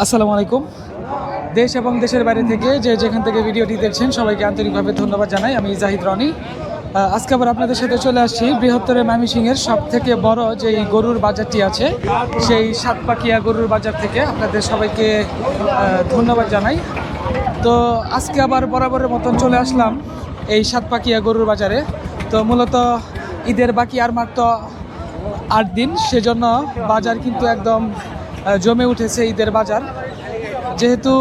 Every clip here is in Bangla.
আসসালামু আলাইকুম। দেশ এবং দেশের বাইরে থেকে যেখান থেকে ভিডিওটি দেখছেন সবাইকে আন্তরিকভাবে ধন্যবাদ জানাই। আমি জাহিদ রনি। আজকে আবার আপনাদের সাথে চলে আসছি বৃহত্তর ময়মনসিংহের সব থেকে বড় যেই গরুর বাজারটি আছে সেই সাতপাকিয়া গরুর বাজার থেকে আপনাদের সবাইকে ধন্যবাদ জানাই। তো আজকে আবার বরাবরের মতন চলে আসলাম এই সাতপাকিয়া গরুর বাজারে। তো মূলত ঈদের বাকি আর মাত্র 8 দিন, সেজন্য বাজার কিন্তু একদম জমে উঠেছে ঈদের বাজার। যেহেতু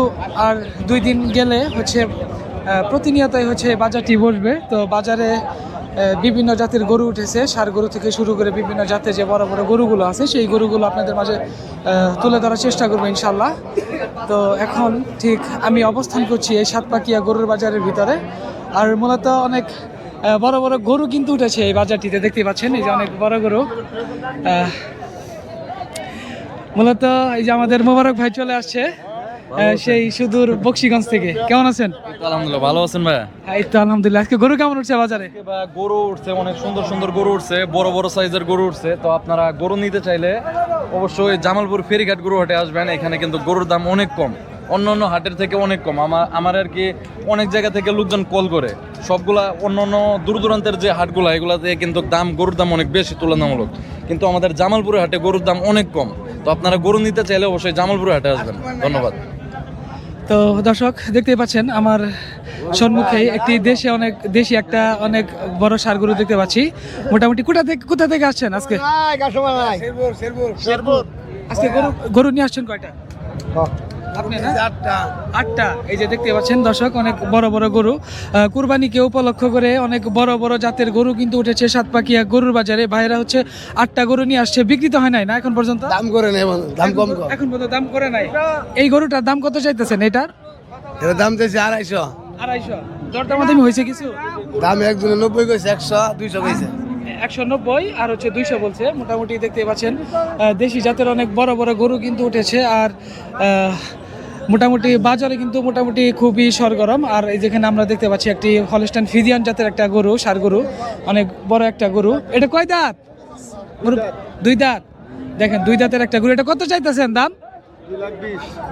আর 2 দিন গেলে প্রতিনিয়তই বাজারটি বসবে। তো বাজারে বিভিন্ন জাতের গরু উঠেছে, ষাঁড় গরু থেকে শুরু করে বিভিন্ন জাতের যে বড় বড় গরুগুলো আছে সেই গরুগুলো আপনাদের মাঝে তুলে ধরার চেষ্টা করবো ইনশাল্লাহ। তো এখন ঠিক আমি অবস্থান করছি এই সাতপাকিয়া গরুর বাজারের ভিতরে। আর মূলত অনেক বড় বড় গরু কিন্তু উঠেছে এই বাজারটিতে, দেখতে পাচ্ছেন এই যে অনেক বড় গরু। মূলত এই যে আমাদের মোবারক ভাই চলে আসছে সেই সুদূর বকশীগঞ্জ থেকে। কেমন আছেন? আলহামদুলিল্লাহ, ভালো আছেন ভাই? এই তো আলহামদুলিল্লাহ। আজকে গরু কেমন উঠছে বাজারে? গরু উঠছে, অনেক সুন্দর সুন্দর গরু উঠছে, বড় বড় সাইজের গরু উঠছে। তো আপনারা গরু নিতে চাইলে অবশ্যই জামালপুর ফেরিঘাট গরু হাটে আসবেন। এখানে কিন্তু গরুর দাম অনেক কম, অন্য অন্য হাটের থেকে অনেক কম। আমার আর কি অনেক জায়গা থেকে লোকজন কল করে, সবগুলা অন্য অন্য দূর দূরান্তের যে হাটগুলা এগুলাতে কিন্তু গরুর দাম অনেক বেশি তুলনামূলক, কিন্তু আমাদের জামালপুরের হাটে গরুর দাম অনেক কম। তো আপনারা গরু নিতে চাইলে অবশ্যই জামালপুরের হাটে আসবেন। ধন্যবাদ। তো দর্শক দেখতে পাচ্ছেন আমার সম্মুখে একটি দেশি একটা অনেক বড় ষাঁড় গরু দেখতে পাচ্ছি। মোটামুটি কোথা থেকে আসছেন আজকে? আজকে গরু নিয়ে আসছেন কয়টা? আপনি না? 8টা। এই যে দেখতে পাচ্ছেন দর্শক, অনেক বড় বড় গরু। কুরবানিকে উপলক্ষ করে অনেক বড় বড় জাতের গরু কিন্তু উঠেছে সাতপাকিয়া গরুর বাজারে। ভাইরা 8টা গরু নিয়ে আসছে, বিক্রি তো হয় নাই না এখন পর্যন্ত? দাম করে নেই, দাম কম কম। এখন পর্যন্ত দাম করে নাই। এই গরুটার দাম কত চাইতেছেন এটার? এর দাম চাইছে 250। 250 দরদামাদামি হয়েছে কিছু? দাম একজনে 90 কইছে, 100 200 কইছে। 190 আর 200 বলছে। মোটামুটি দেখতে পাচ্ছেন দেশি জাতের অনেক বড় বড় গরু কিন্তু উঠেছে। আর মোটামুটি বাজারে কিন্তু মোটামুটি খুবই সরগরম। আর এই যেখানে আমরা দেখতে পাচ্ছি একটি হলস্টাইন ফ্রিজিয়ান জাতের একটা গরু, ষাঁড় গরু, অনেক বড় একটা গরু। এটা কয় দাঁত? 2 দাঁত। দেখেন 2 দাঁতের একটা গরু। এটা কত চাইতেছেন দাম?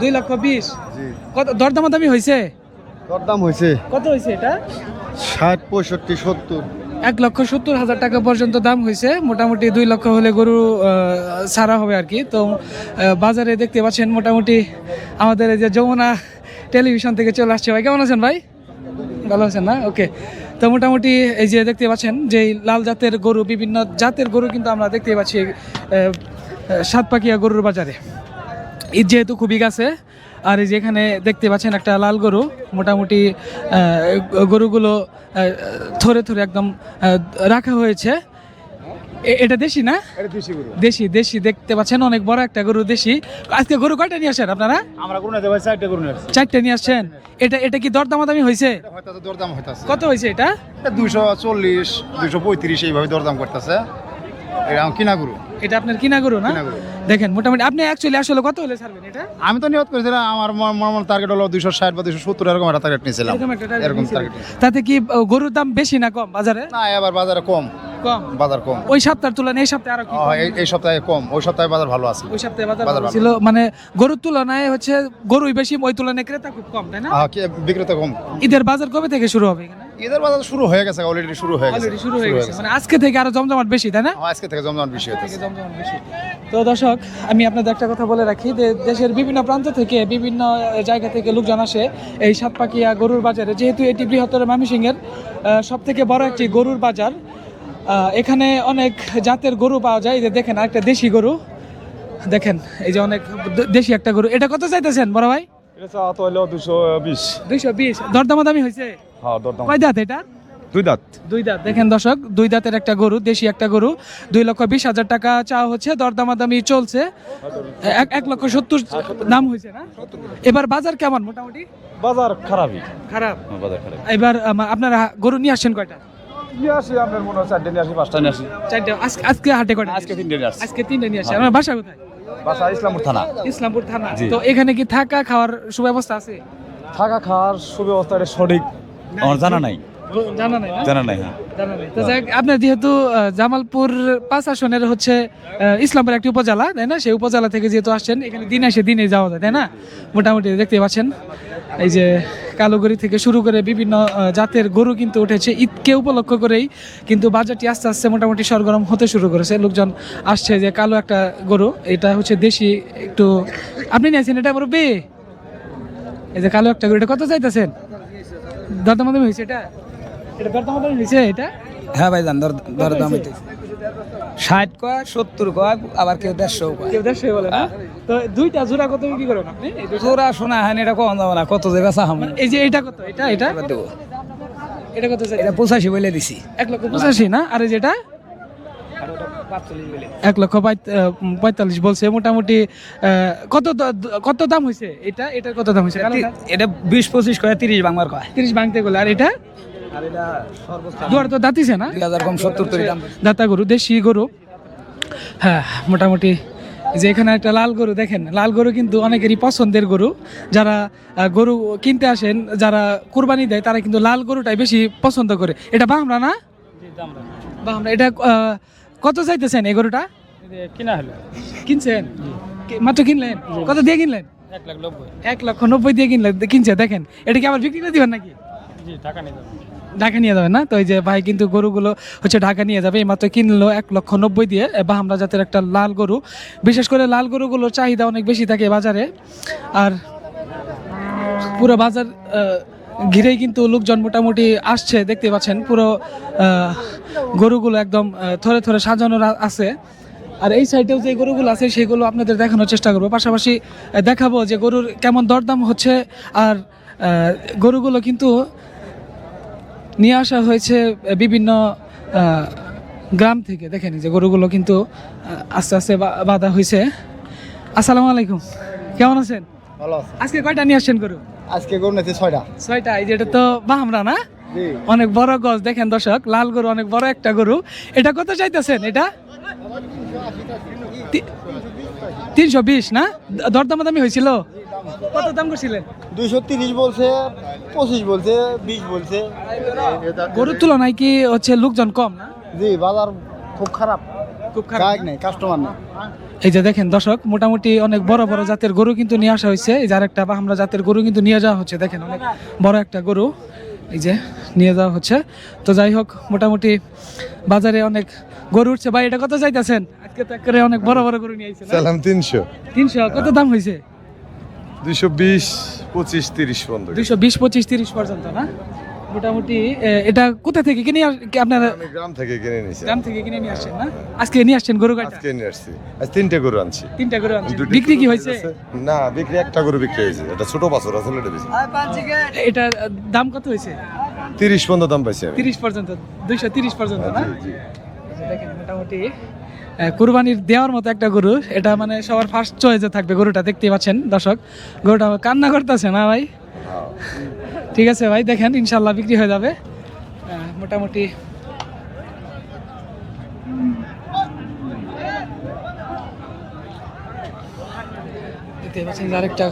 2,20,000। কত দরদামাদামি হয়েছে? দরদাম হইছে কত হয়েছে এটা? 60 65 70। 1,70,000 টাকা পর্যন্ত দাম হয়েছে। মোটামুটি 2 লক্ষ হলে গরু ছাড়া হবে আর কি। তো বাজারে দেখতে পাচ্ছেন মোটামুটি আমাদের এই যে যমুনা টেলিভিশন থেকে চলে আসছে। ভাই কেমন আছেন? ভাই ভালো আছেন না? ওকে। তো মোটামুটি এই যে দেখতে পাচ্ছেন যে লাল জাতের গরু, বিভিন্ন জাতের গরু কিন্তু আমরা দেখতে পাচ্ছি সাতপাকিয়া গরুর বাজারে। ঈদ যেহেতু খুবই গেছে, আর এই যেখানে দেখতে পাচ্ছেন একটা লাল গরু। মোটামুটি গরুগুলো থরে থরে একদম রাখা হয়েছে। এটা দেশি না? দেশি দেখতে পাচ্ছেন, অনেক বড় একটা গরু দেশি। আজকে গরু কয়টা নিয়ে আসেন আপনারা? আমরা গরু নিতে ভাই 4টা গরু নিয়ে আসছি। 4টা নিয়ে আসছেন। এটা কি দরদামাদামি হয়েছে? হয়তো দরদাম হইতাছে। কত হয়েছে এটা? 240 235 এইভাবে দরদাম করতেছে। এটা কিনা গরু। এটা আপনার কিনা গরু না? কিনা গরু। দেখেন মোটামুটি আপনি আসলে কত হলে ছাড়বেন এটা? আমি তো নিয়ত করেছিলাম, আমার মন টার্গেট হলো 260 বা 270 এরকম একটা টার্গেট নিয়েছিলাম। এরকম টার্গেট। তাতে কি গরুর দাম বেশি না কম বাজারে? না, এবার বাজারে কম। বাজার কম। ওই সপ্তাহের তুলনায় এই সপ্তাহে আরো কি? এই সপ্তাহে কম, ওই সপ্তাহে বাজার ভালো আছে। ওই সপ্তাহে বাজার ভালো ছিল, মানে গরুর তুলনায় গরুই বেশি, ওই তুলনায় ক্রেতা খুব কম, তাই না? বিক্রেতা কম। ঈদের বাজার কবে থেকে শুরু হবে এখানে? ঈদের বাজার শুরু হয়ে গেছে, অলরেডি শুরু হয়ে গেছে। মানে আজকে থেকে আরো জমজমাট বেশি, তাই না? আজকে থেকে জমজমাট বেশি হচ্ছে। তো দর্শক আমি আপনাদের একটা কথা বলে রাখি যে দেশের বিভিন্ন প্রান্ত থেকে, বিভিন্ন জায়গা থেকে লোকজন আসে এই সাতপাকিয়া গরুর বাজারে। যেহেতু এটি বৃহত্তর ময়মনসিংহের সব থেকে বড় একটি গরুর বাজার, এখানে অনেক জাতের গরু পাওয়া যায়। এই যে দেখেন আরেকটা দেশি গরু, দেখেন এই যে অনেক দেশি একটা গরু। এটা কত চাইতেছেন বড় ভাই? এটা চাওয়া তো হলো 220। দরদামাদামি হয়েছে? হ্যাঁ, দরদাম। কয় দাঁত এটা? 2 দাঁত। 2 দাঁত। দেখেন দর্শক 2 দাঁতের একটা গরু, দেশি একটা গরু। 2,20,000 টাকা চাওয়া হচ্ছে, দরদামাদামি চলছে। 1,70,000 দাম হয়েছে না? এবার বাজার কেমন? মোটামুটি বাজার খারাপই। খারাপ। বাজার খারাপ। এবার আপনারা গরু নিয়ে আসছেন কয়টা? নিয়ে আসি আপনার মনে হয় 4টা নিয়ে আসি, 5টা নিয়ে আসি। 4টা। আজকে হাটে কয়টা? আজকে 3টা নিয়ে আসি। আজকে 3টা নিয়ে আসছে। আমার বাসা কোথায়? বাসা ইসলামপুর থানা। ইসলামপুর থানা। তো এখানে কি থাকা খাওয়ার সুব্যবস্থা আছে? থাকা খাওয়ার সুব্যবস্থা সঠিক আমার জানা নাই। জানা নাই না? জানা নাই হ্যাঁ জানা নাই। তো যাই হোক, আপনার যেহেতু জামালপুর 5 আসনের হচ্ছে ইসলামপুর একটি উপজেলা, তাই না? সেই উপজেলা থেকে যেহেতু আসছেন, এখানে দিন আসে দিনে যাওয়া যায়, তাই না? মোটামুটি দেখতে পাচ্ছেন এই যে কালোগড়ি থেকে শুরু করে বিভিন্ন জাতের গরু কিন্তু উঠেছে। ঈদকে উপলক্ষ করেই কিন্তু বাজারটি আস্তে আস্তে মোটামুটি সরগরম হতে শুরু করেছে। লোকজন আসছে যে কালো একটা গরু, এটা হচ্ছে দেশি একটু, আপনি নিয়েছেন এটা মুরব্বি? এই যে কালো একটা গরু, এটা কত চাইতেছেন? দরদামাদামি হয়েছে এটা? এটা দরদামাদামি হয়েছে এটা? হ্যাঁ ভাই জান দর দাম হইতে 60 কয় 70 কয় আবার কেউ 150 কয় কেউ 150 বলে না? তো দুইটা জোড়া কত বিক্রি করেন আপনি? এই দুইটা? জোড়া শোনা হয় না, এটা কম যাবে না, কত যে বেচা হাম এই যে এটা কত? এটা দেবো, এটা কত চাই? এটা 85 বলে দিছি। 1,85,000 না? আর এই যেটা 1,45,000 বলছে। মোটামুটি কত দাম হয়েছে এটা? এটার কত দাম হয়েছে? এটা 20-25 কয় 30 বাংলার কয় 30 ভাঙতে গেলে। আর এটা আর এটা সর্বোচ্চ দুয়ার তো দাঁতিছে না? 2000 কম 70 তরি দাম। দাতা গরু, দেশি গরু। হ্যাঁ, মোটামুটি যে এখানে একটা লাল গরু দেখেন, লাল গরু কিন্তু অনেকেরই পছন্দের গরু। যারা গরু কিনতে আসেন, যারা কুরবানি দেয়, তারা কিন্তু লাল গরুটাই বেশি পছন্দ করে। এটা বাহামরা না? বাহামরা। এটা কত চাইতেছেন এই গরুটা? কিনা হলো কিনছেন? মাত্র কিনলেন? কত দিয়ে কিনলেন? 1,90,000 দিয়ে কিনছে। দেখেন, এটা কি আবার বিক্রি করে দিবেন নাকি? জি টাকা নিয়ে যাবো। ঢাকা নিয়ে যাবেন না? তো এই যে ভাই কিন্তু গরুগুলো হচ্ছে ঢাকা নিয়ে যাবে। এই মাত্র কিনলো 1,90,000 দিয়ে বাহামরা জাতের একটা লাল গরু। বিশেষ করে লাল গরুগুলোর চাহিদা অনেক বেশি থাকে বাজারে। আর পুরো বাজার ঘিরেই কিন্তু লোকজন মোটামুটি আসছে, দেখতে পাচ্ছেন। পুরো গরুগুলো একদম থরে থরে সাজানো আছে। আর এই সাইডেও যে গরুগুলো আছে সেগুলো আপনাদের দেখানোর চেষ্টা করবো। পাশাপাশি দেখাবো যে গরুর কেমন দরদাম হচ্ছে। আর গরুগুলো কিন্তু নিয়ে আসা হয়েছে বিভিন্ন গ্রাম থেকে। দেখেন যে গরুগুলো কিন্তু আস্তে আস্তে বাঁধা হয়েছে। আসসালামু আলাইকুম, কেমন আছেন? ভালো আছে। আজকে কয়টা নিয়ে আসছেন গরু? আজকে গরু নেছে 6টা। 6টা। এই যে এটা তো বাহামরা না? অনেক বড় গজ, দেখেন দর্শক, লাল গরু, অনেক বড় একটা গরু। এটা কত চাইতেছেন? এটা 320 না? দরদামাদামি হয়েছিল? কত দাম করছিলেন? 230 বলছে, 25 বলছে, 20 বলছে। গরুর তুলনায় কি হচ্ছে লোকজন কম না? জি বাজার খুব খারাপ, খুব খারাপ গায়ক নাই, কাস্টমার না। এই যে দেখেন দর্শক, মোটামুটি অনেক বড় বড় জাতের গরু কিন্তু নিয়ে আসা হয়েছে। এই যে আরেকটা বাহামরা জাতের গরু কিন্তু নিয়ে যাওয়া হচ্ছে। দেখেন অনেক বড় একটা গরু এই যে নিয়ে যাওয়া হচ্ছে। তো যাই হোক, মোটামুটি বাজারে অনেক গরু উঠছে। ভাই এটা কত চাইতেছেন? আজকে তো করে অনেক বড় বড় গরু নিয়ে আইছেন। সালাম 300 300 কত দাম হয়েছে? 220 25 30 পর্যন্ত 220 25 30 পর্যন্ত না? মোটামুটি এটা কোথা থেকে কিনে আপনারা? আমি গ্রাম থেকে কিনে নিয়েছি, গ্রাম থেকে কিনে নিয়ে আসছেন না? আজকে নিয়ে আসছেন গরু কয়টা? আজকে নিয়ে আসছি। আজ 3টে গরু আনছি। 3টা গরু আনছেন। দুটো বিক্রি কি ছোট হয়েছে? আছে। না, বিক্রি একটা গরু বিক্রি হয়েছে, এটা ছোট বাছুর আসলে এটা বেশি। এটা দাম কত হয়েছে? 30 পর্যন্ত দাম পাইছি আমি। 30 পর্যন্ত, 230 পর্যন্ত না? জি, জি। দেখেন মোটামুটি কুরবানির দেওয়ার মতো একটা গরু। এটা মানে সবার ফার্স্ট চয়েসে থাকবে গরুটা। দেখতেই পাচ্ছেন দর্শক, গরুটা কান্না করতেছে না ভাই? ঠিক আছে ভাই, দেখেন ইনশাল্লাহ বিক্রি হয়ে যাবে। মোটামুটি দেখতেই পাচ্ছেন যে আরেকটা।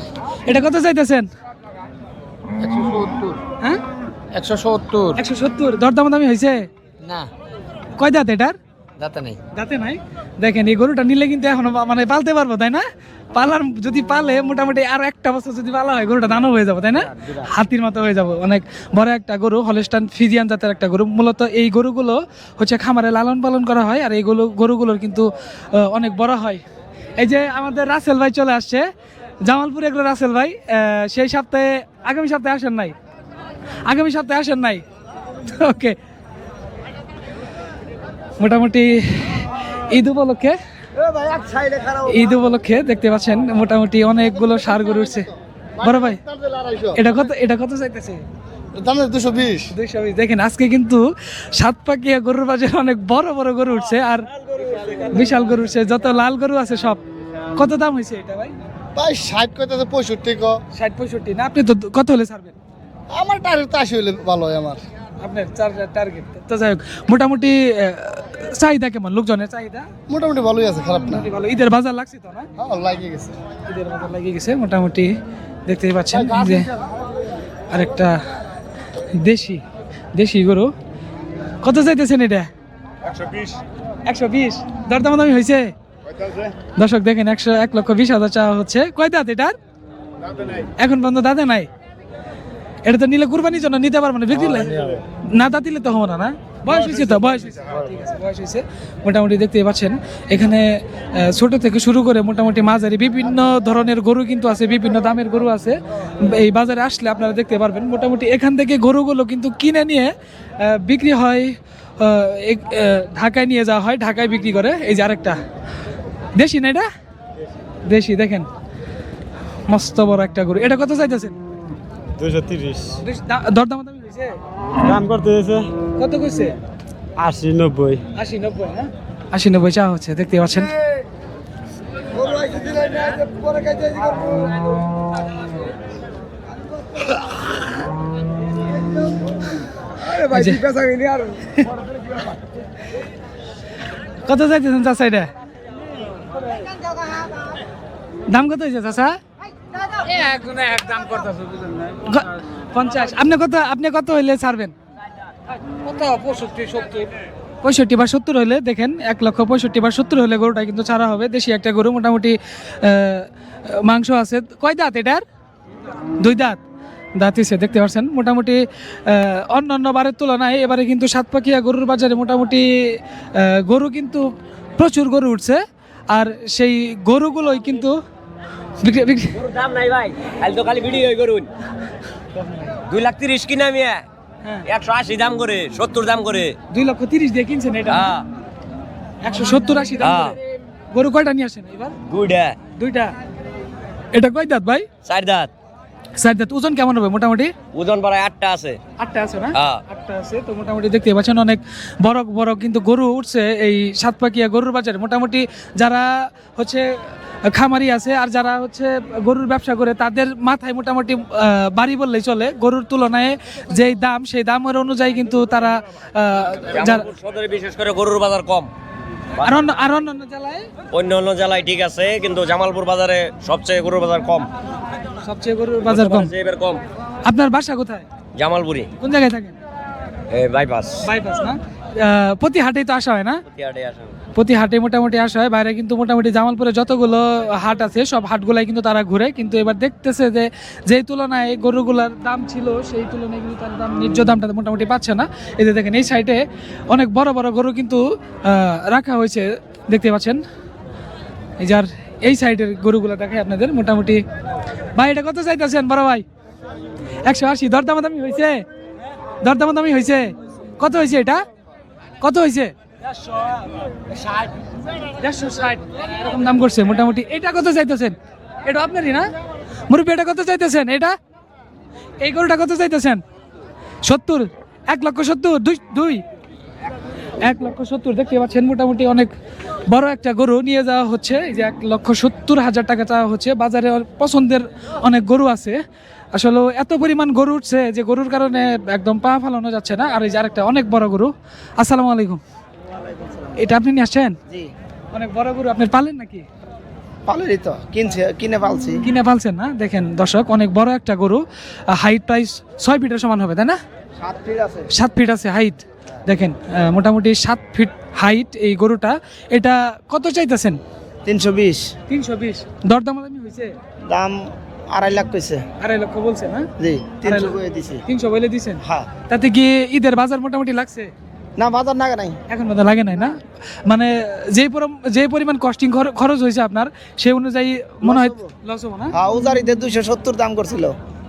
এটা কত চাইতেছেন? 170 হ্যাঁ 170 170। দরদামাদামি হয়েছে? না কয় দাঁত এটার? দাতা নেই। দাঁতে নাই। দেখেন এই গরুটা নিলে কিন্তু এখনো মানে পালতে পারবো, তাই না? পালার যদি পালে মোটামুটি আরো একটা বছর যদি পালা হয়, গরুটা দানও হয়ে যাবে, তাই না? হাতির মতো হয়ে যাবে। অনেক বড় একটা গরু, হলস্টাইন ফ্রিজিয়ান জাতের একটা গরু। মূলত এই গরুগুলো হচ্ছে খামারে লালন পালন করা হয়। আর এইগুলো গরুগুলোর কিন্তু অনেক বড় হয়। এই যে আমাদের রাসেল ভাই চলে আসছে, জামালপুর এগুলো রাসেল ভাই। সেই সপ্তাহে, আগামী সপ্তাহে আসেন নাই? আগামী সপ্তাহে আসেন নাই? ওকে। মোটামুটি ঈদ উপলক্ষে দেখতে পাচ্ছেন মোটামুটি অনেকগুলো ষাঁড় গরু উঠছে। বড় ভাই এটা কত চাইতেছে? দাম 220। 220। দেখেন আজকে কিন্তু 7 পাকিয়া গরুর বাজারে অনেক বড় বড় গরু উঠছে আর বিশাল গরু উঠছে। যত লাল গরু আছে সব। কত দাম হয়েছে এটা ভাই? ভাই 60 কইতাছে 65 কো। 60 65 না? আপনি তো কত হলে ছাড়বেন? আমার টার্গেট 80 হইলে ভালো হয় আমার। আপনার টার্গেট তো। যাই হোক, মোটামুটি চাহিদা কেমন? লোকজনের চাহিদা মোটামুটি ভালোই আছে, খারাপ না। ভালো। ঈদের বাজার লাগছে তো না? হ্যাঁ লাগিয়ে গেছে। ঈদের বাজার লাগিয়ে গেছে মোটামুটি। দেখতেই পাচ্ছেন যে আরেকটা দেশি দেশি গরু কত চাইতেছেন এটা? 120 দরদাম দামি হয়েছে। দর্শক দেখেন 1,20,000 চাওয়া হচ্ছে। কয় দাঁত এটার? এখন পর্যন্ত দাঁতে নাই। এটা তো নিলে কুরবানির জন্য নিতে পারবো না, বিক্রি না দাঁত দিলে তো হবে না। না বয়স হয়েছে তো, বয়স হয়েছে, ঠিক আছে বয়স হয়েছে মোটামুটি। দেখতে পাচ্ছেন এখানে ছোট থেকে শুরু করে মোটামুটি মাঝারি বিভিন্ন ধরনের গরু কিন্তু আছে, বিভিন্ন দামের গরু আছে। এই বাজারে আসলে আপনারা দেখতে পারবেন মোটামুটি এখান থেকে গরুগুলো কিন্তু কিনে নিয়ে বিক্রি হয়, ঢাকায় নিয়ে যাওয়া হয়, ঢাকায় বিক্রি করে। এই যে আরেকটা দেশি না, এটা দেশি। দেখেন মস্ত বড় একটা গরু। এটা কত চাইতেছেন? 230 দরদাম দামি হয়েছে? দাম করতে হয়েছে কত কইছে? 80-90 80-90 না? 80-90 চাওয়া হচ্ছে, দেখতে পাচ্ছেন। কত চাইতেছেন চাচা এটা? দাম কত হয়েছে চাচা? 50। আপনি কত হইলে ছাড়বেন? 65 বা 70 হইলে দেখেন, 1,65,000 বা 70 হলে গরুটা কিন্তু ছাড়া হবে। দেশি একটা গরু, মোটামুটি মাংস আছে। কয় দাঁত এটার? 2 দাঁত দাঁতিছে, দেখতে পাচ্ছেন। মোটামুটি অন্যান্য বারের তুলনায় এবারে কিন্তু সাতপাকিয়া গরুর বাজারে মোটামুটি গরু কিন্তু প্রচুর গরু উঠছে। আর সেই গরুগুলোই কিন্তু দাম নাই ভাই, তো খালি ভিডিও করুন। 2,30,000 কিনা মিয়া, 180 দাম করে, 70 দাম করে। 2,30,000 দিয়ে কিনছেন এটা? 170-80 দাম করে। গরু কয়টা নিয়ে আসেন এবার? দুইটা। এটা কয় দাঁত ভাই? 4 দাঁত। 4 দাঁত। ওজন কেমন হবে মোটামুটি? ওজন প্রায় 8টা আছে। 8টা আছে না? 8টা আছে। তো মোটামুটি দেখতে পাচ্ছেন অনেক বড় বড় কিন্তু গরু উঠছে এই সাতপাকিয়া গরুর বাজারে। মোটামুটি যারা হচ্ছে খামারি আছে আর যারা হচ্ছে গরুর ব্যবসা করে তাদের মাথায় মোটামুটি বাড়ি বললেই চলে। গরুর তুলনায় যেই দাম, সেই দামের অনুযায়ী কিন্তু তারা সদরে বিশেষ করে গরুর বাজার কম। আর অন্যান্য জেলায়, অন্য জেলায় ঠিক আছে, কিন্তু জামালপুর বাজারে সবচেয়ে গরুর বাজার কম। সবচেয়ে গরুর বাজার কম। এবার কম। আপনার বাসা কোথায়? জামালপুরি। কোন জায়গায় থাকেন? বাইপাস। বাইপাস না? প্রতি হাটেই তো আসা হয় না? প্রতি হাটে আসে। প্রতি হাটে মোটামুটি আসা হয়। বাইরে কিন্তু মোটামুটি জামালপুরে যতগুলো হাট আছে সব হাটগুলাই কিন্তু তারা ঘুরে। কিন্তু এবার দেখতেছে যে যেই তুলনায় গরুগুলার দাম ছিল সেই তুলনায় কিন্তু তার দাম, ন্যায্য দামটা মোটামুটি পাচ্ছে না। এই যে দেখেন এই সাইডে অনেক বড় বড় গরু কিন্তু রাখা হয়েছে, দেখতে পাচ্ছেন। এই যার এই সাইডের গরুগুলো দেখায় আপনাদের। মোটামুটি ভাই এটা কত চাইতেছেন বড় ভাই? 180। দরদামাদামি হয়েছে? দরদামাদামি হয়েছে? কত হয়েছে এটা? কত হয়েছে? 160 এরকম দাম করছে মোটামুটি। এটা কত চাইতেছেন? এটা আপনারই না মুরব্বী? এটা কত চাইতেছেন? এটা এই গরুটা কত চাইতেছেন? 70। 1,70,000। 1,70,000 দেখতে পাচ্ছেন। মোটামুটি অনেক বড় একটা গরু নিয়ে যাওয়া হচ্ছে। এই যে 1,70,000 টাকা চাওয়া হচ্ছে। বাজারে পছন্দের অনেক গরু আছে। আসলে এত পরিমাণ গরু উঠছে যে গরুর কারণে একদম পা ফালানো যাচ্ছে না। আর এই যে আরেকটা অনেক বড় গরু। আসসালামু আলাইকুম। এটা আপনি নিয়ে আসছেন? জি। অনেক বড় গরু আপনি পালেন নাকি? পালেরই তো, কিনে পালছি। কিনে পালছেন না? দেখেন দর্শক, অনেক বড় একটা গরু। হাইট প্রায় 6 ফিটের সমান হবে, তাই না? 7 ফিট আছে। 7 ফিট আছে হাইট। দেখেন মোটামুটি 7 ফিট হাইট এই গরুটা। এটা কত চাইতেছেন? 320। 320। দরদাম হয়েছে? দাম 2.5 লাখ কইছে। 2.5 লক্ষ বলছে না? জি, 300 কইয়ে দিছি। 300 বলে দিছেন? হ্যাঁ। তাতে কি ঈদের বাজার মোটামুটি লাগছে? না, বাজার নাগে নাই। এখন বাজার লাগে নাই না? মানে যে পরিমাণ কস্টিং খরচ হয়েছে আপনার, সেই অনুযায়ী মনে হয় লস হবে না? হ্যাঁ, উজারিতে 270 দাম করছিল,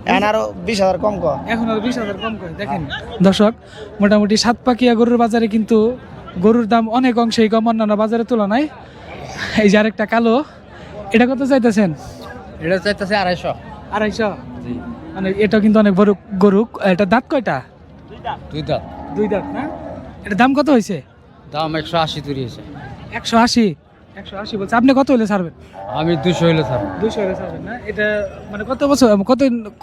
এখন আরো 20,000 কম কর। এখন আরো 20,000 কম করে। দেখেন দর্শক, মোটামুটি সাতপাকিয়া গরুর বাজারে কিন্তু গরুর দাম অনেক অংশেই কম অন্যান্য বাজারের তুলনায়। এই যে আরেকটা কালো, এটা কত চাইতেছেন? এটা চাইতেছে 250। 250? মানে এটা কিন্তু অনেক বড় গরু। এটা দাঁত কয়টা? 2 দাঁত। 2 দাঁত না? এটা দাম কত হয়েছে? দাম 180 তৈরি হয়েছে। 180 বলছে। আপনি কত হলে ছাড়বেন? আমি 200 হইলে ছাড়বো। 200 হলে ছাড়বেন না? এটা মানে কত বছর,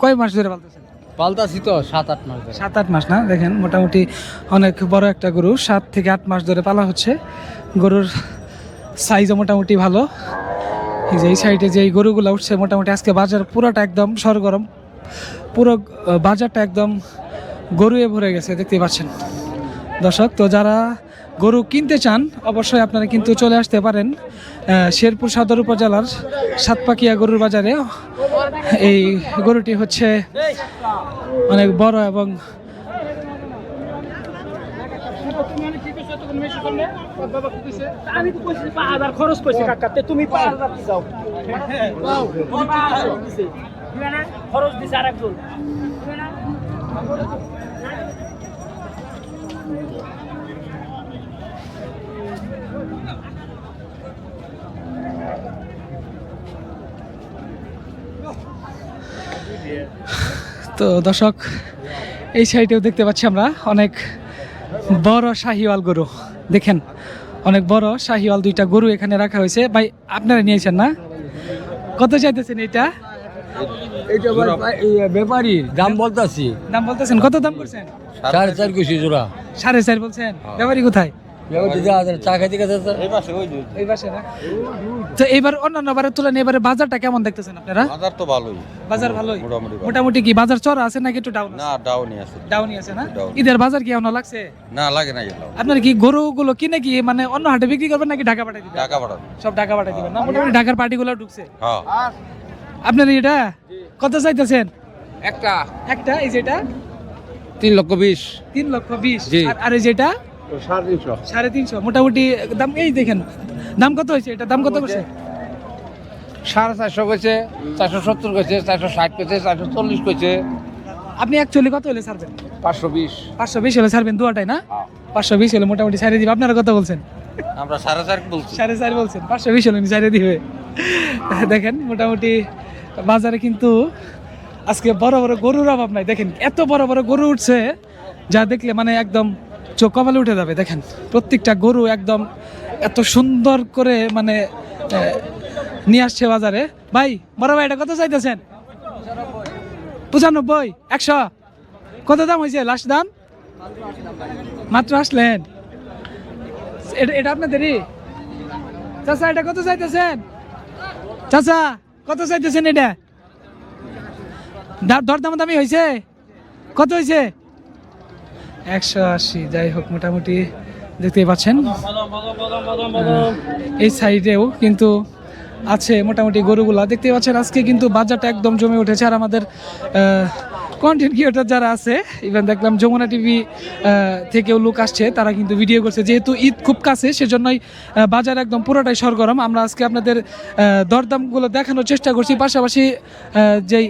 কয় মাস ধরে পালতেছেন? পালতাছি তো 7-8 মাস ধরে। 7-8 মাস না? দেখেন মোটামুটি অনেক বড় একটা গরু, 7 থেকে 8 মাস ধরে পালা হচ্ছে। গরুর সাইজও মোটামুটি ভালো। এই যে এই সাইডে যে গরুগুলো উঠছে মোটামুটি আজকে বাজার পুরোটা একদম সরগরম। পুরো বাজারটা একদম গরুয়ে ভরে গেছে দেখতে পাচ্ছেন দর্শক। তো যারা গরু কিনতে চান অবশ্যই আপনারা কিন্তু চলে আসতে পারেন শেরপুর সদর উপজেলার সাতপাকিয়া গরুর বাজারে। এই গরুটি হচ্ছে অনেক বড় এবং খরচ করছি কাকাতে তুমি খরচ দিছে আর একজন তো দর্শক এই সাইডেও দেখতে পাচ্ছি আমরা অনেক বড় শাহিওয়াল গরু। দেখেন অনেক বড় শাহিওয়াল দুইটা গরু এখানে রাখা হয়েছে। ভাই আপনারা নিয়েছেন না? কত চাইতেছেন এটা? ব্যাপারী দাম বলতাছি দাম বলতেছেন, কত দাম করছেন? 4.5 কেজি জোড়া 4.5 বলছেন। ব্যাপারী কোথায়? চা খাইতে গেছে এই পাশে না? তো এবার অন্যান্য বারের তুলনায় এবারে বাজারটা কেমন দেখতেছেন আপনারা? বাজার তো ভালোই, বাজার ভালোই মোটামুটি ভালো। মোটামুটি। কি বাজার চড়া আছে নাকি একটু ডাউন? না, ডাউনই আছে। ডাউনই আছে না? Down। ঈদের বাজার কি এমন লাগছে? না, লাগে না এগুলো। আপনার কি গরুগুলো কিনে কি মানে অন্য হাটে বিক্রি করবেন নাকি ঢাকা পাঠাই দিবেন? টাকা পাঠাবো। সব ঢাকা পাঠাই দিবেন না? মোটামুটি ঢাকার পার্টিগুলো ঢুকছে। হ্যাঁ, আপনার এটা কত চাইতেছেন? একটা একটা এই যেটা 3,20,000 3,20,000। জি। আর এই যেটা 350 মোটামুটি দাম। এই দেখেন দাম কত হয়েছে, এটা দাম কত করছে? 450 কইছে 470 কইছে 460 কইছে 440 কইছে আপনি অ্যাকচুয়ালি কত হলে ছাড়বেন? 520 520 হলে ছাড়বেন দুয়াটাই না? 520 হলে মোটামুটি ছাড়িয়ে দিবে। আপনারা কত বলছেন? আমরা 4.5 বলছি। 4.5 বলছেন, 520 হলে ছাড়িয়ে দিবে। দেখেন মোটামুটি বাজারে কিন্তু আজকে বড় বড় গরুর অভাব নাই। দেখেন এত বড় বড় গরু উঠছে যা দেখলে মানে একদম চোখ কপালে উঠে যাবে। দেখেন প্রত্যেকটা গরু একদম এত সুন্দর করে মানে নিয়ে আসছে বাজারে। ভাই বড় ভাই এটা কত চাইতেছেন? 95 100 কত দাম হয়েছে লাস্ট দাম? মাত্র আসলেন? এটা আপনাদেরই? চাচা এটা কত চাইতেছেন? চাচা কত চাইতেছেন এটা? দরদাম দামি হয়েছে? কত হয়েছে? 180। যাই হোক মোটামুটি দেখতেই পাচ্ছেন এই সাইডেও কিন্তু আছে মোটামুটি গরুগুলা দেখতেই পাচ্ছেন। আজকে কিন্তু বাজারটা একদম জমে উঠেছে। আর আমাদের কন্টেন্ট ক্রিয়েটর যারা আছে, ইভেন দেখলাম যমুনা টিভি থেকেও লোক আসছে, তারা কিন্তু ভিডিও করছে। যেহেতু ঈদ খুব কাছে সেজন্যই বাজার একদম পুরোটাই সরগরম। আমরা আজকে আপনাদের দরদামগুলো দেখানোর চেষ্টা করছি, পাশাপাশি যেই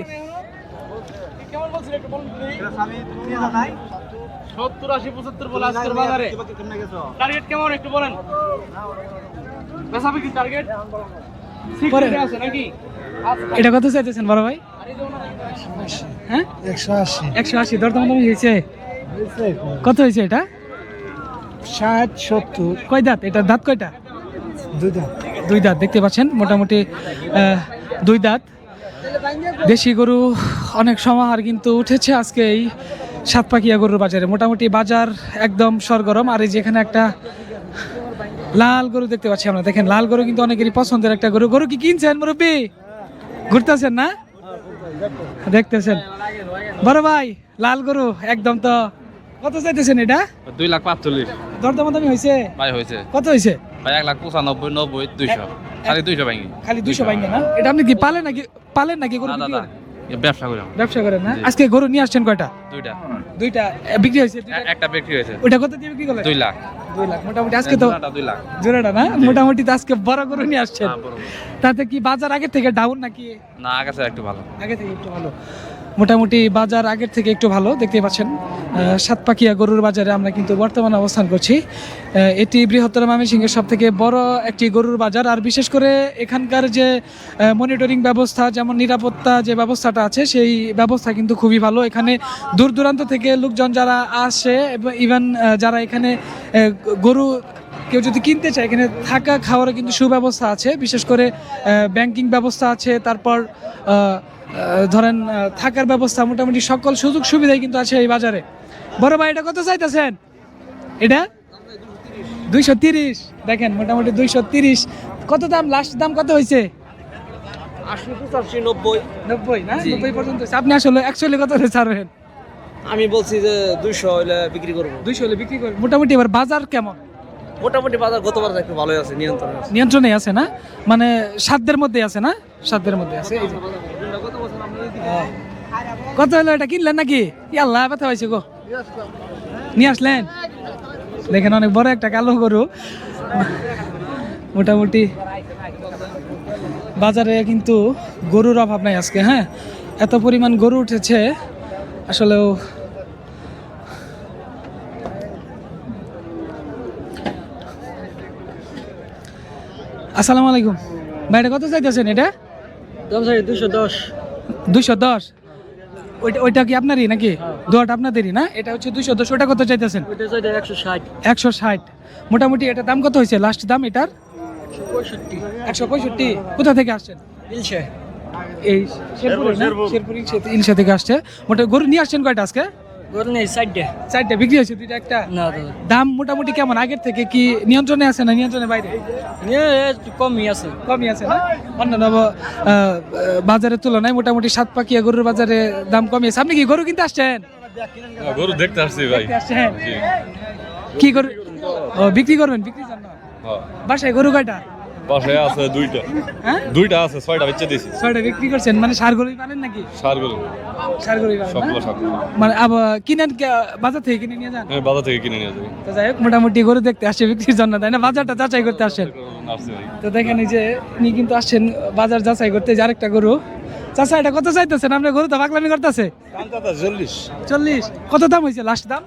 70 80 75 বলে আজকের বাজারে টার্গেট কেমন একটু বলেন? বেচাবে কি টার্গেট? পরে আছে নাকি? এটা কত চাইতেছেন বড় ভাই? হ্যাঁ 180 দরদাম দামি হয়েছে। কত হয়েছে এটা? 60 70 কয় দাঁত? এটা দাঁত কয়টা? দুই দাঁত দেখতে পাচ্ছেন মোটামুটি 2 দাঁত। দেশি গরু অনেক সমাহার কিন্তু উঠেছে আজকে এই সাতপাকিয়া গরুর বাজারে। মোটামুটি বাজার একদম সরগরম। আর এই যেখানে একটা লাল গরু দেখতে পাচ্ছি আমরা। দেখেন লাল গরু কিন্তু অনেকেরই পছন্দের একটা গরু। গরু কি কিনছেন মুরব্বী? ঘুরতেছেন না? দেখতেছেন বড় ভাই লাল গরু একদম। তো কত চাইতেছেন এটা? 2,45,000 দরদাম দামি হয়েছে? ভাই হয়েছে কত হয়েছে? ভাই 1,95,000 90 200 খালি 200 ভাঙি খালি 200 ভাঙে না? এটা আপনি কি পালেন নাকি গরু না বিক্রি দাদা করেন? ব্যবসা করি ব্যবসা করেন না? আজকে গরু নিয়ে আসছেন কয়টা? দুইটা বিক্রি হয়েছে? একটা বিক্রি হয়েছে ওটা কত দিয়ে বিক্রি করলেন? 2 লাখ 2 লাখ মোটামুটি। আজকে তো 2 লাখ জোড়াটা না? মোটামুটি তো আজকে বড় গরু নিয়ে আসছেন। তাতে কি বাজার আগের থেকে ডাউন নাকি? না আগে একটু ভালো আগে থেকে একটু ভালো। মোটামুটি বাজার আগের থেকে একটু ভালো দেখতে পাচ্ছেন। সাতপাকিয়া গরুর বাজারে আমরা কিন্তু বর্তমানে অবস্থান করছি। এটি বৃহত্তর ময়মনসিংহের সব থেকে বড় একটি গরুর বাজার। আর বিশেষ করে এখানকার যে মনিটরিং ব্যবস্থা, যেমন নিরাপত্তা যে ব্যবস্থাটা আছে, সেই ব্যবস্থা কিন্তু খুবই ভালো। এখানে দূর দূরান্ত থেকে লোকজন যারা আসে, ইভেন যারা এখানে গরু কেউ যদি কিনতে চায়, এখানে থাকা খাওয়ারও কিন্তু সুব্যবস্থা আছে। বিশেষ করে ব্যাংকিং ব্যবস্থা আছে, তারপর ধরেন থাকার ব্যবস্থা, মোটামুটি সকল সুযোগ সুবিধাই কিন্তু আছে এই বাজারে। বড় ভাই এটা কত চাইতেছেন? এটা 230। দেখেন মোটামুটি 230। কত দাম? লাস্ট দাম কত হয়েছে? 80 85 90 90 না? 90 পর্যন্ত হয়েছে। আপনি আসলে অ্যাকচুয়ালি কত হলে ছাড়বেন? আমি বলছি যে 200 হইলে বিক্রি করবো। 200 হলে বিক্রি করবেন। মোটামুটি এবার বাজার কেমন? মোটামুটি বাজার গতবার একটু ভালোই আছে, নিয়ন্ত্রণে আছে না, মানে সাধ্যের মধ্যে আছে না, সাধ্যের মধ্যে আছে। এই যে কত হলো এটা, কিনলেন নাকি? আল্লাহ ব্যথা পাইছে গো, নিয়ে আসলেন। দেখেন অনেক বড় একটা কালো গরু। মোটামুটি বাজারে কিন্তু গরুর অভাব নাই আজকে। হ্যাঁ, এত পরিমাণ গরু উঠেছে আসলেও। আসসালামু আলাইকুম ভাই, এটা কত চাইতেছেন? এটা 210। 210। ওইটা কি আপনারই নাকি? দোয়াটা আপনাদেরই না? এটা হচ্ছে 210। ওটা কত চাইতেছেন? 160। 160। মোটামুটি এটা দাম কত হয়েছে লাস্ট দাম এটার? 165। কোথা থেকে আসছেন? এই শেরপুরে না? শেরপুর ইলশা থেকে আসছে। মোটামুটি গরু নিয়ে আসছেন কয়টা আজকে? গরু নেই 60। 4টা বিক্রি হয়েছে, 2টা একটা। না দাম মোটামুটি কেমন? আগের থেকে কি নিয়ন্ত্রণে আছে না নিয়ন্ত্রণের বাইরে? একটু কমই আছে। কমই আছে না? অন্যান্য বাজারের তুলনায় মোটামুটি সাতপাকিয়া গরুর বাজারে দাম কমই আছে। আপনি কি গরু কিনতে আসছেন? গরু দেখতে আসছি ভাই। দেখতে আসছেন? কি গরু? ও, বিক্রি করবেন? বিক্রির জন্য? বাসায় গরু কয়টা? বাসায় আছে 2টা। হ্যাঁ, 2টা আছে, 6টা বেচে দিয়েছি। 6টা বিক্রি করছেন, মানে সার গরুই পালেন নাকি? সার গরু সার গরুই পালেন না? সবগুলো সার গরু। মানে আবার কিনেন বাজার থেকে কিনে নিয়ে যান? হ্যাঁ, বাজার থেকে কিনে নিয়ে যাবো। তো যাই হোক, মোটামুটি গরু দেখতে আসছে বিক্রির জন্য, তাই না? বাজারটা যাচাই করতে আসছেন। আসছি ভাই। তো দেখেন এই যে উনি কিন্তু আসছেন বাজার যাচাই করতে। যে আরেকটা গরু। চাচা, এটা কত চাইতেছেন? আপনার গরু তো পাগলামি করতেছে। 40। কত দাম হয়েছে লাস্ট দাম?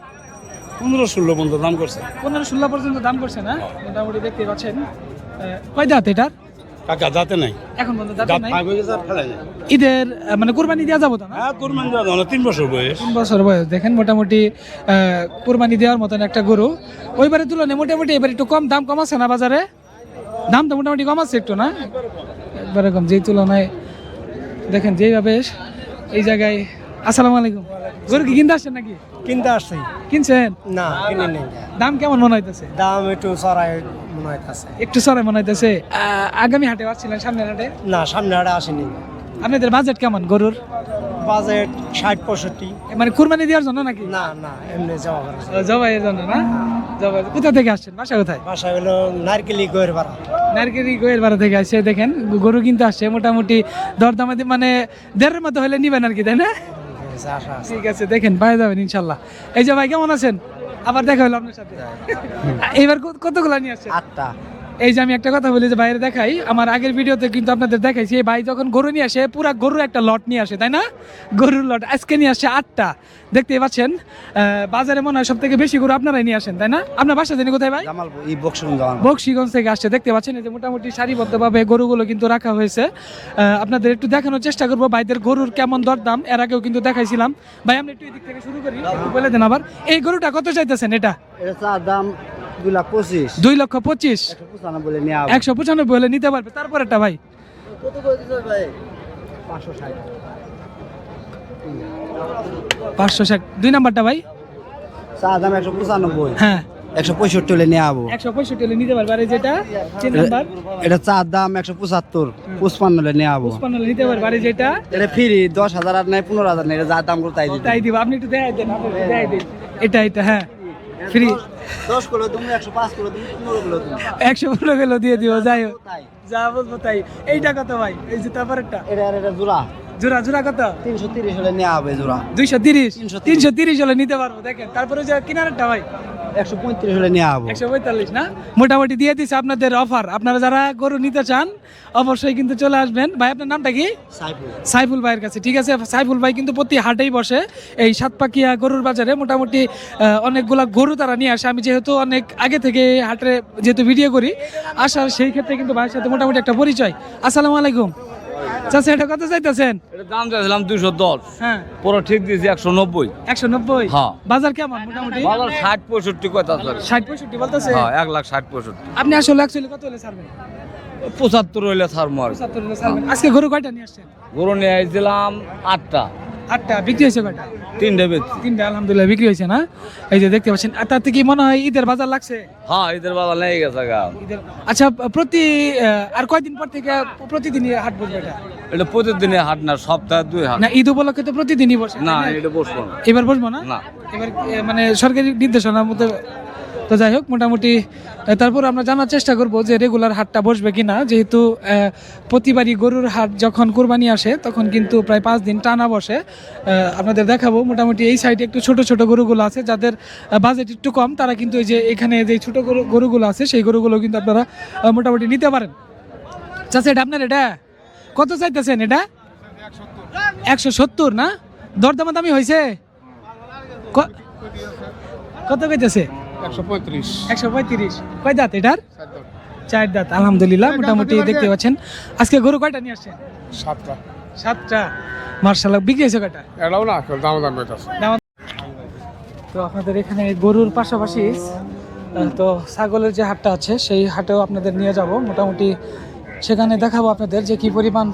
15-16 পর্যন্ত দাম করছে। 15-16 পর্যন্ত দাম করছে না? মোটামুটি দেখতে পাচ্ছেন। কয় দাঁত এটার? কাকা যাতে নাই, এখন পর্যন্ত দাঁত নাই। ফেলাই নাই। ঈদের মানে কুরবানি দেওয়া যাবো তো না? হ্যাঁ, কুরবানি দেওয়া যাবে না, 3 বছর বয়স। 3 বছর বয়স। দেখেন মোটামুটি কুরবানি দেওয়ার মতন একটা গরু। ওইবারে তুলনায় মোটামুটি এবার একটু কম দাম কম আছে না বাজারে? দাম তো মোটামুটি কম আছে একটু না? একবারে কম যেই তুলনায়। দেখেন যেইভাবে এই জায়গায়। আসসালামু আলাইকুম। গরু কি কিনতে আসছেন নাকি? কিনতে আসছি কিনছেন? না, কিনে নেই। দাম কেমন মনে হইতেছে? দাম একটু চড়াই মনে হইতাছে। একটু সরে মনে হইতেছে। আগামী হাটে আসছিলেন, সামনের হাটে? না, সামনে হাটে আসেনি। আপনাদের বাজেট কেমন গরুর? বাজেট 60-65। মানে কুরবানি দেওয়ার জন্য নাকি? না না, এমনি যাওয়া করা। জবাইয়ের জন্য না? জবাই। কোথা থেকে আসছেন? বাসা কোথায়? বাসা হলো নারকেলি গোয়ের পাড়া। নারকেলি গোয়ের বাড়া থেকে আসছে। দেখেন গরু কিনতে আসছে। মোটামুটি দরদামাদি মানে 1.5-এর মতো হলে নিবেন আর কি, তাই না? ঠিক আছে, দেখেন পায়ে যাবেন ইনশাল্লাহ। এই যে ভাই, কেমন আছেন? আবার দেখা হলো আপনার সাথে। এইবার কতগুলো নিয়ে আসছেন? 8টা। এই যে আমি একটা কথা বলি, যে বাইরে দেখাই, আমার আগের ভিডিওতে কিন্তু আপনাদের দেখাইছি, এই ভাই যখন গরু নিয়ে আসে পুরা গরুর একটা লট নিয়ে আসে, তাই না? গরুর লট আজকে নিয়ে আসছে 8টা। দেখতেই পাচ্ছেন। বাজারে মনে হয় সব থেকে বেশি গরু আপনারাই নিয়ে আসেন, তাই না? আপনার বাসা জানি কোথায় ভাই? জামালপুর, এই বক্সিগঞ্জ। বক্সিগঞ্জ থেকে আসছে। দেখতে পাচ্ছেন এই যে মোটামুটি সারিবদ্ধভাবে গরুগুলো কিন্তু রাখা হয়েছে। আপনাদের একটু দেখানোর চেষ্টা করবো ভাইদের গরুর কেমন দরদাম। এর আগেও কিন্তু দেখাইছিলাম। ভাই, আমরা একটু এদিক থেকে শুরু করি, একটু বলে দেন আবার। এই গরুটা কত চাইতেছেন? এটা দাম 2,25,000। 2,25,000। 195 বলে নিয়ে 195 হলে নিতে পারবে। তারপর একটা ভাই কত করে দিতে ভাই? 560। 560। 2 নাম্বারটা ভাই? দাম 195। হ্যাঁ, 165 হলে নিয়ে যাবো। 165 হলে নিতে পারবে। আর এই যেটা 3 নাম্বার, এটা দাম 175। 55 হলে নিয়ে যাবো। 55 হলে নিতে পারবে। আর এই যেটা এটা ফ্রি, 10,000 আর নাই 15,000 নাই, এটা যা দাম করে তাই দিতে। তাই দিব। আপনি একটু দেখাই দেন, আপনি একটু দেখাই দেন। এটা হ্যাঁ, ফ্রি। 10 কিলো তুমি, 105 কিলো তুমি, 15 কিলো তুমি। 115 কিলো দিয়ে দিব। যাই হোক, যা বলবো তাই। এইটা কত ভাই? এই যে তারপরেরটা এটা জোড়া। জোড়া কত? 330 হলে নিয়ে যাবে জোড়া। 230। 330 হলে নিতে পারবো। দেখেন তারপরে যে কিনারেরটা ভাই 135 হলে নিয়ে যাবো। 145 না? মোটামুটি দিয়ে দিচ্ছে আপনাদের অফার। আপনারা যারা গরু নিতে চান অবশ্যই কিন্তু চলে আসবেন। ভাই, আপনার নামটা কি? সাইফুল ভাইয়ের কাছে। ঠিক আছে, সাইফুল ভাই কিন্তু প্রতি হাটেই বসে এই সাতপাকিয়া গরুর বাজারে। মোটামুটি অনেকগুলা গরু তারা নিয়ে আসে। আমি যেহেতু অনেক আগে থেকে হাটে যেহেতু ভিডিও করি, আসার সেই ক্ষেত্রে কিন্তু ভাইয়ের সাথে মোটামুটি একটা পরিচয়। আসসালামু আলাইকুম। চাচা, এটা কত চাইতেছেন? এটা দাম চাইছিলাম 210। হ্যাঁ, পুরো ঠিক দিয়েছি 190। 190। হ্যাঁ। বাজার কেমন মোটামুটি? বাজার 60-65 কথা আছে। 60-65 বলতেছে? হ্যাঁ, 1,60,65। আপনি আসলে অ্যাকচুয়ালি কত হলে ছাড়বেন? 75 হইলে ছাড়বো আর। 75 হলে ছাড়বেন। আজকে গরু কয়টা নিয়ে আসছেন? গরু নিয়ে আসছিলাম 8টা। 8টা বিক্রি হয়েছে কয়টা? 3টা বেচছি। 3টা আলহামদুলিল্লাহ বিক্রি হয়েছে না? এই যে দেখতে পাচ্ছেন। আর তাতে কি মনে হয় ঈদের বাজার লাগছে? হ্যাঁ ঈদের বাজার লেগে গেছে গা। ঈদের আচ্ছা প্রতি আর কয়দিন পর থেকে প্রতিদিনই হাট বসবে এটা? এটা প্রতিদিনের হাট না, সপ্তাহে 2 হাট। না ঈদ উপলক্ষে তো প্রতিদিনই বসে। না তাই এটা বসবো না। এবার বসবো না? না। এবার মানে সরকারি নির্দেশনার মধ্যে। তো যাই হোক মোটামুটি তারপর আমরা জানার চেষ্টা করব যে রেগুলার হাটটা বসবে কিনা, যেহেতু প্রতিবারই গরুর হাট যখন কোরবানি আসে তখন কিন্তু প্রায় 5 দিন টানা বসে। আপনাদের দেখাবো মোটামুটি এই সাইডে একটু ছোট ছোট গরুগুলো আছে, যাদের বাজেট একটু কম তারা কিন্তু এই যে এখানে যে ছোট গরুগুলো আছে সেই গরুগুলো কিন্তু আপনারা মোটামুটি নিতে পারেন। চাচা এটা আপনার এটা কত চাইতেছেন? এটা 170 না? দরদামাদামি হয়েছে? কত কইতেছে? 135। কয় দাঁত এটার? 4 দাঁত। আলহামদুলিল্লাহ মোটামুটি দেখতে পাচ্ছেন। আজকে গরু কয়টা নিয়ে আসছেন? 7টা। মার্শাল্লাহ বিক্রি হয়েছে কয়টা? এটাও না দাম হইতাছে। তো আপনাদের এখানে গরুর পাশাপাশি তো ছাগলের যে হাটটা আছে সেই হাটেও আপনাদের নিয়ে যাব। মোটামুটি সেখানে দেখাবো আপনাদের যে কি পরিমাণ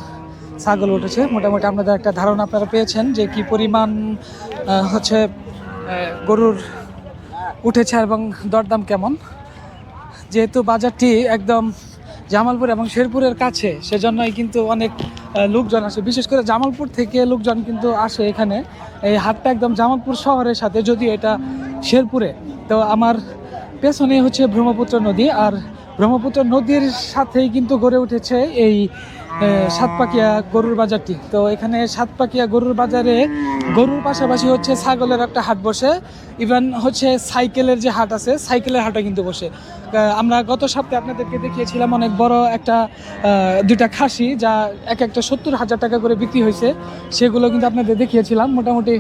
ছাগল উঠেছে। মোটামুটি আপনাদের একটা ধারণা আপনারা পেয়েছেন যে কি পরিমাণ হচ্ছে গরুর উঠেছে এবং দরদাম কেমন। যেহেতু বাজারটি একদম জামালপুর এবং শেরপুরের কাছে, সেজন্যই কিন্তু অনেক লোকজন আসে, বিশেষ করে জামালপুর থেকে লোকজন কিন্তু আসে এখানে। এই হাটটা একদম জামালপুর শহরের সাথে, যদিও এটা শেরপুরে। তো আমার পেছনে হচ্ছে ব্রহ্মপুত্র নদী, আর ব্রহ্মপুত্র নদীর সাথেই কিন্তু গড়ে উঠেছে এই সাতপাকিয়া গরুর বাজারটি। তো এখানে সাতপাকিয়া গরুর বাজারে গরুর পাশাপাশি হচ্ছে ছাগলের একটা হাট বসে, ইভেন হচ্ছে সাইকেলের যে হাট আছে সাইকেলের হাটও কিন্তু বসে। আমরা গত সপ্তাহে আপনাদেরকে দেখিয়েছিলাম অনেক বড় একটা 2টা খাসি, যা একটা 70,000 টাকা করে বিক্রি হয়েছে, সেগুলো কিন্তু আপনাদের দেখিয়েছিলাম। মোটামুটি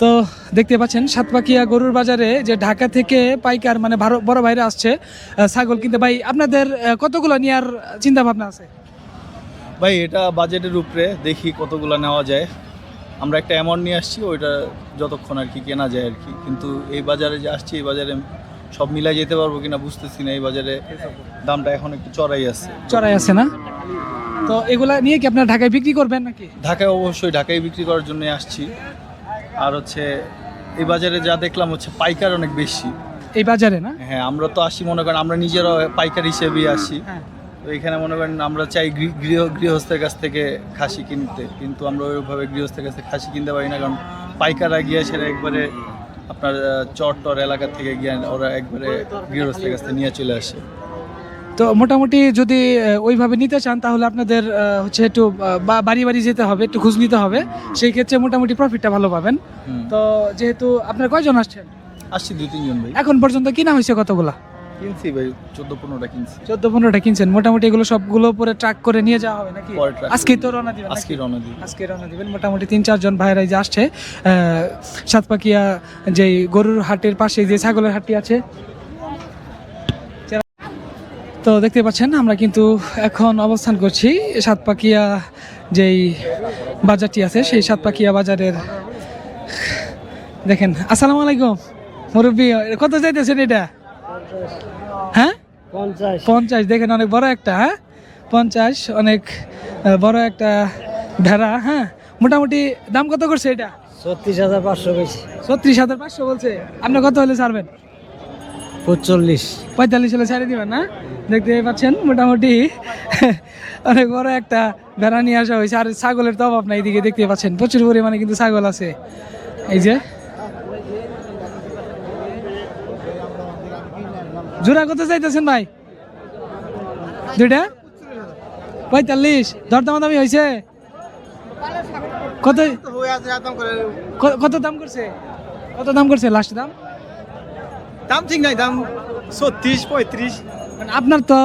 তো দেখতে পাচ্ছেন সাতপাকিয়া গরুর বাজারে যে ঢাকা থেকে পাইকার মানে বড় বাইরে আসছে ছাগল কিনতে। ভাই আপনাদের কতগুলো নেওয়ার চিন্তা ভাবনা আছে? ভাই এটা বাজেটের উপরে, দেখি কতগুলো নেওয়া যায়। আমরা একটা অ্যামাউন্ট নিয়ে আসছি, ওইটা যতক্ষণ আর কি কেনা যায় আর কি। কিন্তু এই বাজারে যে আসছি, এই বাজারে সব মিলাই যেতে পারবো কিনা বুঝতেছি না। এই বাজারে দামটা এখন একটু চড়াই আছে না? তো এগুলা নিয়ে কি আপনারা ঢাকায় বিক্রি করবেন নাকি? ঢাকায় অবশ্যই ঢাকায় বিক্রি করার জন্য আসছি। আর হচ্ছে এই বাজারে যা দেখলাম হচ্ছে পাইকার অনেক বেশি এই বাজারে, না? হ্যাঁ, আমরা তো আসি মনে করেন আমরা নিজেরা পাইকার হিসেবেই আসি। তো এখানে মনে করেন আমরা চাই গৃহস্থের কাছ থেকে খাসি কিনতে, কিন্তু আমরা ওইভাবে গৃহস্থের কাছ থেকে খাসি কিনতে পারি না, কারণ পাইকাররা গিয়ে সেটা একবারে আপনার চর এলাকা থেকে গিয়ে ওরা একবারে গৃহস্থের কাছ থেকে নিয়ে চলে আসে। তো মোটামুটি যদি ওইভাবে নিতে চান তাহলে আপনাদের হচ্ছে একটু বাড়ি বাড়ি যেতে হবে, একটু খোঁজ নিতে হবে, সেই ক্ষেত্রে মোটামুটি প্রফিটটা ভালো পাবেন। তো যেহেতু আপনার কয়জন আসছেন? আসছি 2-3 জন ভাই। এখন পর্যন্ত কিনা হয়েছে কতগুলা? কিনছি ভাই 14-15টা কিনছি। 14-15টা কিনছেন। মোটামুটি এগুলো সবগুলো পরে ট্রাক করে নিয়ে যাওয়া হবে নাকি? আজকেই তো রওনা দিবেন? আজকে রওনা দিবেন। মোটামুটি 3-4 জন ভাইরাই যে আসছে সাতপাকিয়া যেই গরুর হাটের পাশে যে ছাগলের হাটটি আছে। তো দেখতে পাচ্ছেন আমরা কিন্তু এখন অবস্থান করছি সাতপাকিয়া যেই বাজারটি আছে সেই সাতপাকিয়া বাজারের। দেখেন। আসসালামু আলাইকুম মুরব্বী, কত চাইতেছেন এটা? হ্যাঁ 50। দেখেন অনেক বড় একটা, হ্যাঁ 50 অনেক বড় একটা ভেড়া। হ্যাঁ মোটামুটি দাম কত করছে এটা? 36,500 বলছে। 36,500 বলছে। আপনি কত হলে ছাড়বেন? 45 হলে ছাড়ে দিবেন না? দেখতে পাচ্ছেন মোটামুটি অনেক বড় একটা ভেড়া নিয়ে আসা হয়েছে। আর ছাগলের তো অভাব নাই, এদিকে দেখতে পাচ্ছেন প্রচুর পরিমাণে কিন্তু ছাগল আছে। এই যে জোড়া কত চাইতেছেন ভাই? 2টা 45। দরদামাদামি হয়েছে? কত দাম করছে? কত দাম করছে লাস্ট দাম? দাম ঠিক নাই, দাম 36-35। মানে আপনার তো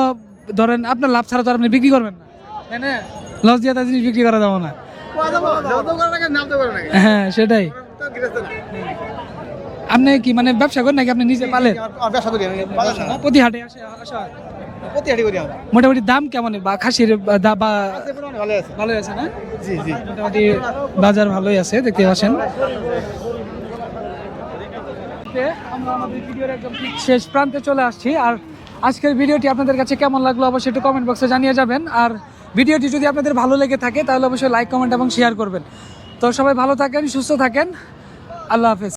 ধরেন আপনার লাভ ছাড়া তো আপনি বিক্রি করবেন না, তাই না? লস দিয়ে তার জিনিস বিক্রি করা যাবে না। হ্যাঁ সেটাই। আপনি কি মানে ব্যবসা করেন নাকি আপনি নিজে পালেন? ব্যবসা করি আমি, প্রতি হাটে আসা হয়? প্রতি হাটে করি আমরা। মোটামুটি দাম কেমন বা খাসির ভালোই আছে না? জি। মোটামুটি বাজার ভালোই আছে দেখতে পাচ্ছেন। আমরা আমাদের ভিডিওর একদম শেষ প্রান্তে চলে আসছি। আর আজকের ভিডিওটি আপনাদের কাছে কেমন লাগলো অবশ্যই একটু কমেন্ট বক্সে জানিয়ে যাবেন। আর ভিডিওটি যদি আপনাদের ভালো লেগে থাকে তাহলে অবশ্যই লাইক কমেন্ট এবং শেয়ার করবেন। তো সবাই ভালো থাকেন, সুস্থ থাকেন, আল্লাহ হাফেজ।